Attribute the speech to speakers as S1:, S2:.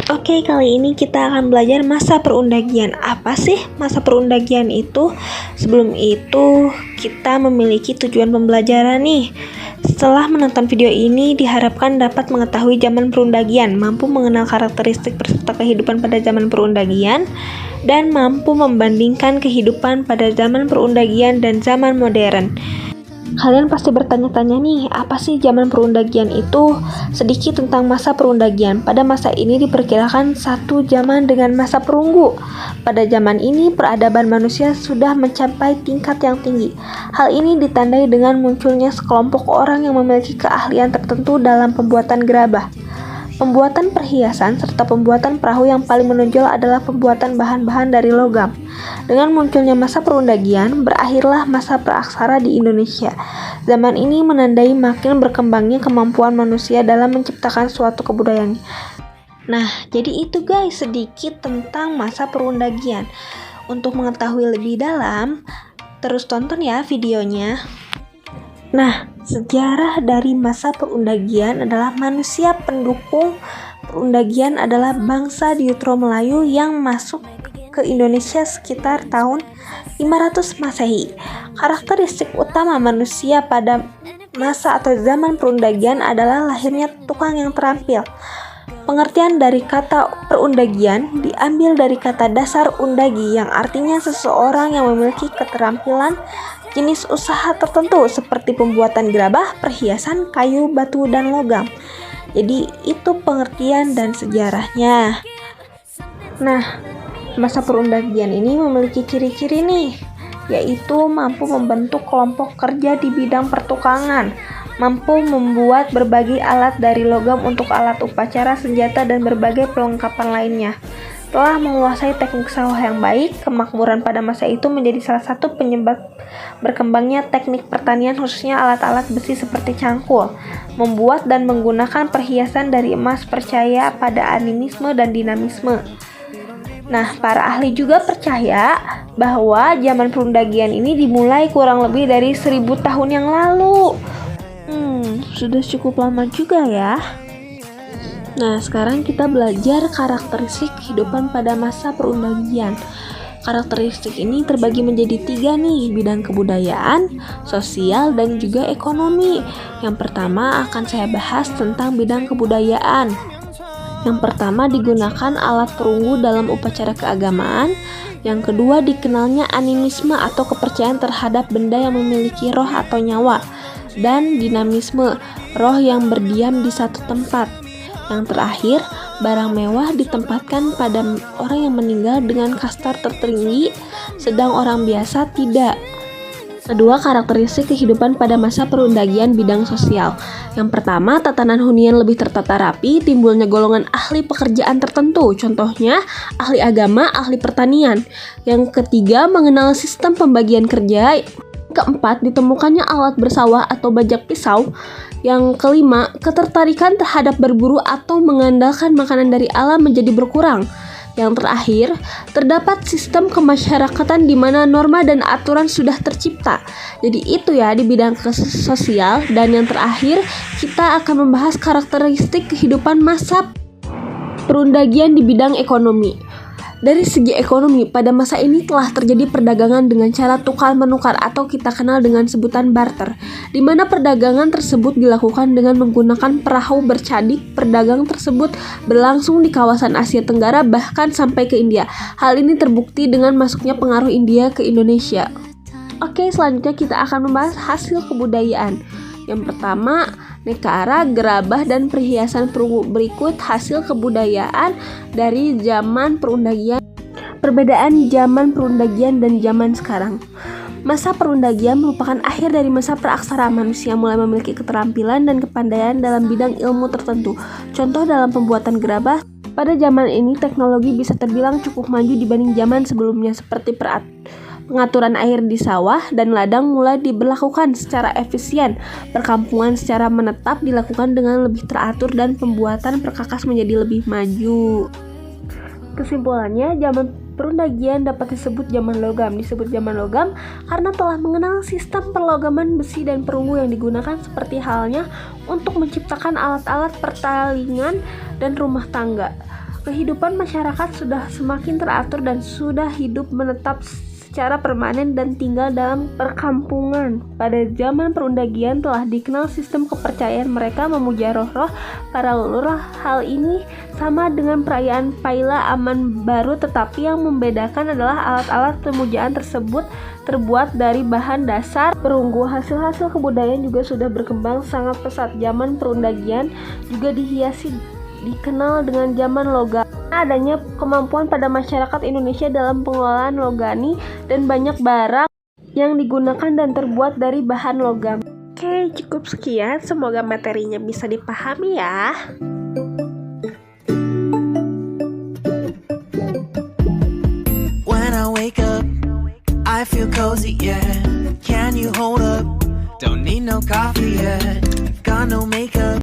S1: Oke, kali ini kita akan belajar masa perundagian. Apa sih masa perundagian itu? Sebelum itu, kita memiliki tujuan pembelajaran nih. Setelah menonton video ini, diharapkan dapat mengetahui zaman perundagian, mampu mengenal karakteristik peserta kehidupan pada zaman perundagian, dan mampu membandingkan kehidupan pada zaman perundagian dan zaman modern. Kalian pasti bertanya-tanya nih, apa sih zaman perundagian itu? Sedikit tentang masa perundagian. Pada masa ini diperkirakan satu zaman dengan masa perunggu. Pada zaman ini, peradaban manusia sudah mencapai tingkat yang tinggi. Hal ini ditandai dengan munculnya sekelompok orang yang memiliki keahlian tertentu dalam pembuatan gerabah, pembuatan perhiasan, serta pembuatan perahu. Yang paling menonjol adalah pembuatan bahan-bahan dari logam. Dengan munculnya masa perundagian, berakhirlah masa praaksara di Indonesia. Zaman ini menandai makin berkembangnya kemampuan manusia dalam menciptakan suatu kebudayaan. Nah, jadi itu guys, sedikit tentang masa perundagian. Untuk mengetahui lebih dalam, terus tonton ya videonya. Nah, sejarah dari masa perundagian adalah manusia pendukung perundagian adalah bangsa Diutro Melayu yang masuk ke Indonesia sekitar tahun 500 Masehi. Karakteristik utama manusia pada masa atau zaman perundagian adalah lahirnya tukang yang terampil. Pengertian dari kata perundagian diambil dari kata dasar undagi yang artinya seseorang yang memiliki keterampilan jenis usaha tertentu seperti pembuatan gerabah, perhiasan, kayu, batu, dan logam. Jadi itu pengertian dan sejarahnya. Nah, masa perundagian ini memiliki ciri-ciri nih, yaitu mampu membentuk kelompok kerja di bidang pertukangan, mampu membuat berbagai alat dari logam untuk alat upacara, senjata, dan berbagai perlengkapan lainnya. Telah menguasai teknik sawah yang baik. Kemakmuran pada masa itu menjadi salah satu penyebab berkembangnya teknik pertanian, khususnya alat-alat besi seperti cangkul. Membuat dan menggunakan perhiasan dari emas, percaya pada animisme dan dinamisme. Nah, para ahli juga percaya bahwa zaman perundagian ini dimulai kurang lebih dari 1000 tahun yang lalu. Sudah cukup lama juga ya. Nah, sekarang kita belajar karakteristik kehidupan pada masa perundagian. Karakteristik ini terbagi menjadi 3 nih, bidang kebudayaan, sosial, dan juga ekonomi. Yang pertama akan saya bahas tentang bidang kebudayaan. Yang pertama digunakan alat perunggu dalam upacara keagamaan. Yang kedua dikenalnya animisme atau kepercayaan terhadap benda yang memiliki roh atau nyawa. Dan dinamisme, roh yang berdiam di satu tempat. Yang terakhir, barang mewah ditempatkan pada orang yang meninggal dengan kasta tertinggi, sedang orang biasa tidak. Kedua, karakteristik kehidupan pada masa perundagian bidang sosial. Yang pertama, tatanan hunian lebih tertata rapi, timbulnya golongan ahli pekerjaan tertentu, contohnya ahli agama, ahli pertanian. Yang ketiga, mengenal sistem pembagian kerja. Keempat, ditemukannya alat bersawah atau bajak pisau. Yang kelima, ketertarikan terhadap berburu atau mengandalkan makanan dari alam menjadi berkurang. Yang terakhir, terdapat sistem kemasyarakatan di mana norma dan aturan sudah tercipta. Jadi itu ya di bidang sosial. Dan yang terakhir, kita akan membahas karakteristik kehidupan masa perundagian di bidang ekonomi. Dari segi ekonomi, pada masa ini telah terjadi perdagangan dengan cara tukar-menukar atau kita kenal dengan sebutan barter, di mana perdagangan tersebut dilakukan dengan menggunakan perahu bercadik. Perdagangan tersebut berlangsung di kawasan Asia Tenggara bahkan sampai ke India. Hal ini terbukti dengan masuknya pengaruh India ke Indonesia. Oke, selanjutnya kita akan membahas hasil kebudayaan. Yang pertama, nekara, gerabah, dan perhiasan perunggu. Berikut hasil kebudayaan dari zaman perundagian. Perbedaan zaman perundagian dan zaman sekarang. Masa perundagian merupakan akhir dari masa praaksara. Manusia mulai memiliki keterampilan dan kepandaian dalam bidang ilmu tertentu. Contoh dalam pembuatan gerabah. Pada zaman ini teknologi bisa terbilang cukup maju dibanding zaman sebelumnya, seperti pengaturan air di sawah dan ladang mulai diberlakukan secara efisien. Perkampungan secara menetap dilakukan dengan lebih teratur dan pembuatan perkakas menjadi lebih maju. Kesimpulannya, zaman perundagian dapat disebut zaman logam. Disebut zaman logam karena telah mengenal sistem perlogaman besi dan perunggu yang digunakan seperti halnya untuk menciptakan alat-alat pertalingan dan rumah tangga. Kehidupan masyarakat sudah semakin teratur dan sudah hidup menetap secara permanen dan tinggal dalam perkampungan. Pada zaman perundagian telah dikenal sistem kepercayaan mereka memuja roh-roh para leluhur. Hal ini sama dengan perayaan Paila Aman Baru, tetapi yang membedakan adalah alat-alat pemujaan tersebut terbuat dari bahan dasar perunggu. Hasil-hasil kebudayaan juga sudah berkembang sangat pesat. Zaman perundagian juga dikenal dengan zaman logam. Adanya kemampuan pada masyarakat Indonesia dalam pengelolaan logani dan banyak barang yang digunakan dan terbuat dari bahan logam. Oke, cukup sekian. Semoga materinya bisa dipahami ya.
S2: When I wake up, I feel cozy, yeah. Can you hold up? Don't need no coffee yet. Got no makeup.